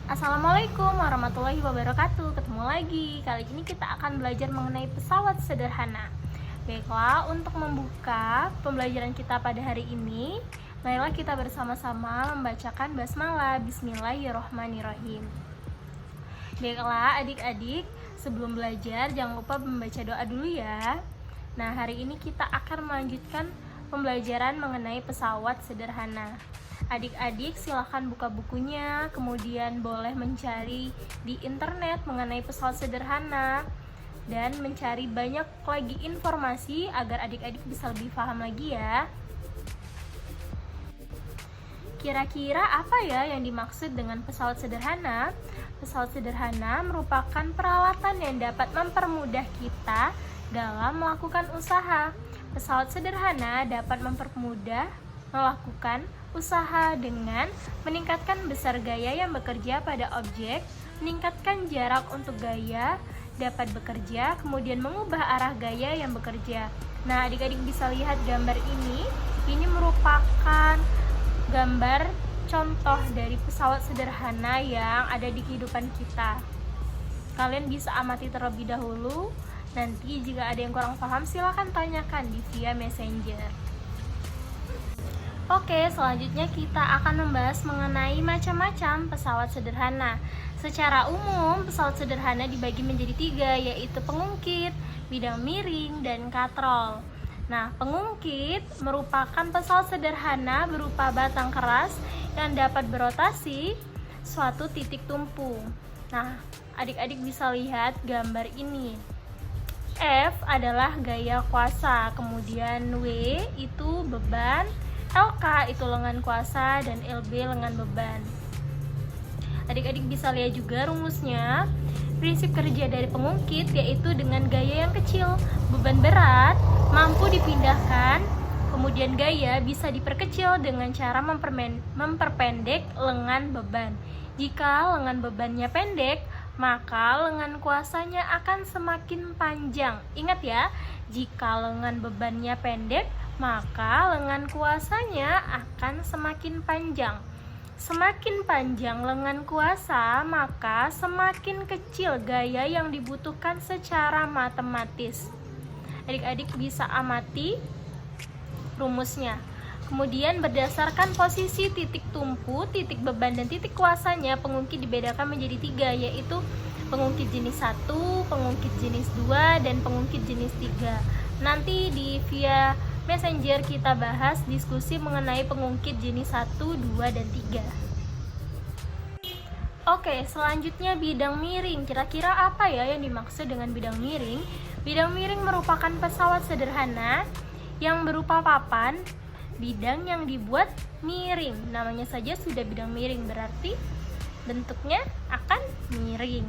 Assalamualaikum warahmatullahi wabarakatuh. Ketemu lagi. Kali ini kita akan belajar mengenai pesawat sederhana. Baiklah, untuk membuka pembelajaran kita pada hari ini, marilah kita bersama-sama membacakan basmalah. Bismillahirrahmanirrahim. Baiklah adik-adik, sebelum belajar jangan lupa membaca doa dulu ya. Nah, hari ini kita akan melanjutkan pembelajaran mengenai pesawat sederhana. Adik-adik silahkan buka bukunya, kemudian boleh mencari di internet mengenai pesawat sederhana dan mencari banyak lagi informasi agar adik-adik bisa lebih paham lagi ya. Kira-kira apa ya yang dimaksud dengan pesawat sederhana? Pesawat sederhana merupakan peralatan yang dapat mempermudah kita dalam melakukan usaha. Pesawat sederhana dapat mempermudah melakukan usaha dengan meningkatkan besar gaya yang bekerja pada objek, meningkatkan jarak untuk gaya dapat bekerja, kemudian mengubah arah gaya yang bekerja. Nah, adik-adik bisa lihat gambar ini. Ini merupakan gambar contoh dari pesawat sederhana yang ada di kehidupan kita. Kalian bisa amati terlebih dahulu. Nanti jika ada yang kurang paham, silakan tanyakan di via Messenger. Oke, selanjutnya kita akan membahas mengenai macam-macam pesawat sederhana. Secara umum, pesawat sederhana dibagi menjadi 3, yaitu pengungkit, bidang miring, dan katrol. Nah, pengungkit merupakan pesawat sederhana berupa batang keras yang dapat berotasi suatu titik tumpu. Nah, adik-adik bisa lihat gambar ini. F adalah gaya kuasa, kemudian W itu beban, LK itu lengan kuasa, dan LB lengan beban. Adik-adik bisa lihat juga rumusnya. Prinsip kerja dari pengungkit yaitu dengan gaya yang kecil, beban berat mampu dipindahkan, kemudian gaya bisa diperkecil dengan cara memperpendek lengan beban. Jika lengan bebannya pendek, maka lengan kuasanya akan semakin panjang. Ingat ya, jika lengan bebannya pendek, maka lengan kuasanya akan semakin panjang. Semakin panjang lengan kuasa, maka semakin kecil gaya yang dibutuhkan secara matematis. Adik-adik bisa amati rumusnya. Kemudian berdasarkan posisi titik tumpu, titik beban, dan titik kuasanya, pengungkit dibedakan menjadi 3, yaitu pengungkit jenis 1, pengungkit jenis 2, dan pengungkit jenis 3. Nanti di via Messenger kita bahas diskusi mengenai pengungkit jenis 1, 2, dan 3. Oke, selanjutnya bidang miring. Kira-kira apa ya yang dimaksud dengan bidang miring? Bidang miring merupakan pesawat sederhana yang berupa papan bidang yang dibuat miring. Namanya saja sudah bidang miring, berarti bentuknya akan miring.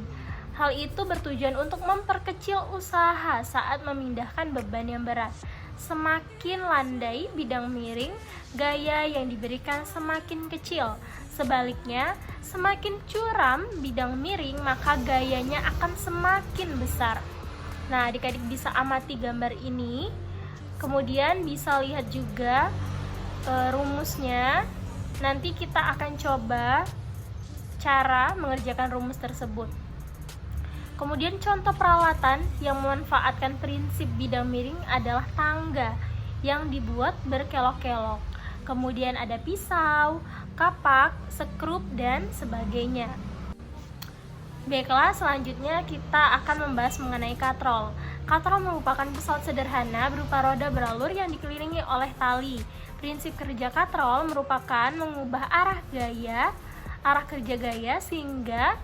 Hal itu bertujuan untuk memperkecil usaha saat memindahkan beban yang berat. Semakin landai bidang miring, gaya yang diberikan semakin kecil. Sebaliknya, semakin curam bidang miring, maka gayanya akan semakin besar. Nah, adik-adik bisa amati gambar ini. Kemudian bisa lihat juga rumusnya. Nanti kita akan coba cara mengerjakan rumus tersebut. Kemudian contoh peralatan yang memanfaatkan prinsip bidang miring adalah tangga yang dibuat berkelok-kelok. Kemudian ada pisau, kapak, sekrup, dan sebagainya. Baiklah, selanjutnya kita akan membahas mengenai katrol. Katrol merupakan pesawat sederhana berupa roda beralur yang dikelilingi oleh tali. Prinsip kerja katrol merupakan mengubah arah kerja gaya sehingga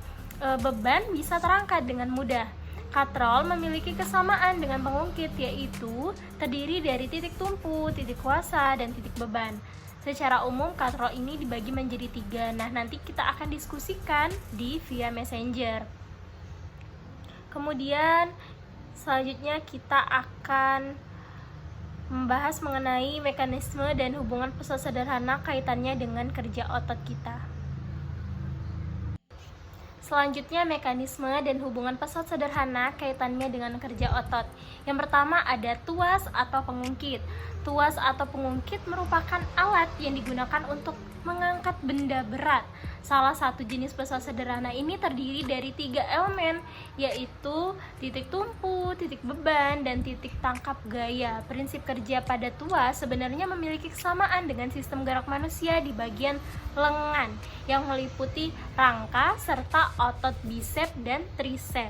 beban bisa terangkat dengan mudah. Katrol memiliki kesamaan dengan pengungkit, yaitu terdiri dari titik tumpu, titik kuasa, dan titik beban. Secara umum katrol ini dibagi menjadi 3. Nah, nanti kita akan diskusikan di via Messenger. Kemudian selanjutnya kita akan membahas mengenai mekanisme dan hubungan pesawat sederhana kaitannya dengan kerja otot kita. Selanjutnya, mekanisme dan hubungan pesawat sederhana kaitannya dengan kerja otot. Yang pertama ada tuas atau pengungkit. Tuas atau pengungkit merupakan alat yang digunakan untuk mengangkat benda berat. Salah satu jenis pesawat sederhana ini terdiri dari 3 elemen, yaitu titik tumpu, titik beban, dan titik tangkap gaya. Prinsip kerja pada tuas sebenarnya memiliki kesamaan dengan sistem gerak manusia di bagian lengan, yang meliputi rangka serta otot bisep dan trisep.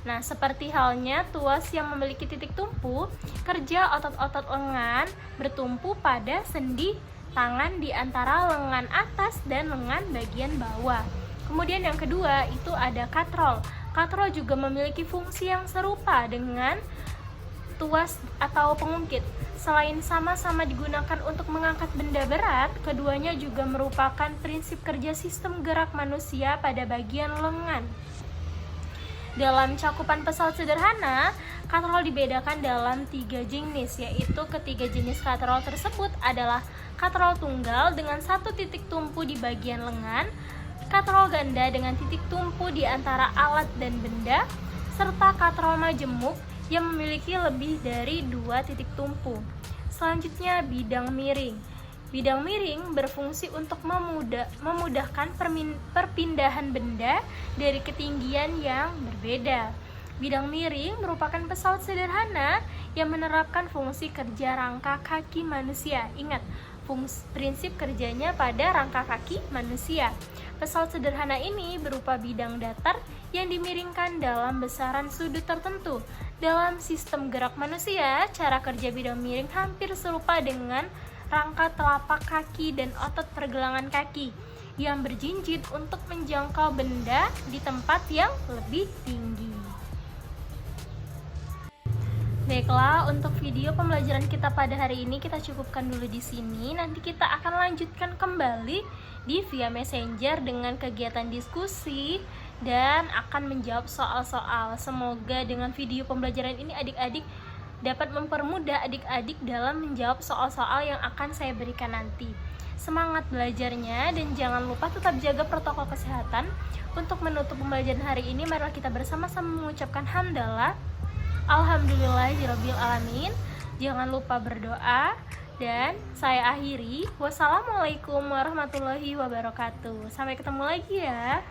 Nah, seperti halnya tuas yang memiliki titik tumpu, kerja otot-otot lengan bertumpu pada sendi tangan di antara lengan atas dan lengan bagian bawah. Kemudian yang kedua itu ada katrol. Katrol juga memiliki fungsi yang serupa dengan tuas atau pengungkit. Selain sama-sama digunakan untuk mengangkat benda berat, keduanya juga merupakan prinsip kerja sistem gerak manusia pada bagian lengan. Dalam cakupan pesawat sederhana, katrol dibedakan dalam 3 jenis, yaitu ketiga jenis katrol tersebut adalah katrol tunggal dengan 1 titik tumpu di bagian lengan, katrol ganda dengan titik tumpu di antara alat dan benda, serta katrol majemuk yang memiliki lebih dari 2 titik tumpu. Selanjutnya, bidang miring. Bidang miring berfungsi untuk memudahkan perpindahan benda dari ketinggian yang berbeda. Bidang miring merupakan pesawat sederhana yang menerapkan fungsi kerja rangka kaki manusia. Ingat, prinsip kerjanya pada rangka kaki manusia. Pesawat sederhana ini berupa bidang datar yang dimiringkan dalam besaran sudut tertentu. Dalam sistem gerak manusia, cara kerja bidang miring hampir serupa dengan rangka telapak kaki dan otot pergelangan kaki yang berjinjit untuk menjangkau benda di tempat yang lebih tinggi. Baiklah, untuk video pembelajaran kita pada hari ini kita cukupkan dulu di sini. Nanti kita akan lanjutkan kembali di via Messenger dengan kegiatan diskusi dan akan menjawab soal-soal. Semoga dengan video pembelajaran ini adik-adik dapat mempermudah adik-adik dalam menjawab soal-soal yang akan saya berikan nanti. Semangat belajarnya dan jangan lupa tetap jaga protokol kesehatan. Untuk menutup pembelajaran hari ini, marilah kita bersama-sama mengucapkan hamdalah. Alhamdulillahirabbil alamin. Jangan lupa berdoa dan saya akhiri. Wassalamualaikum warahmatullahi wabarakatuh. Sampai ketemu lagi ya.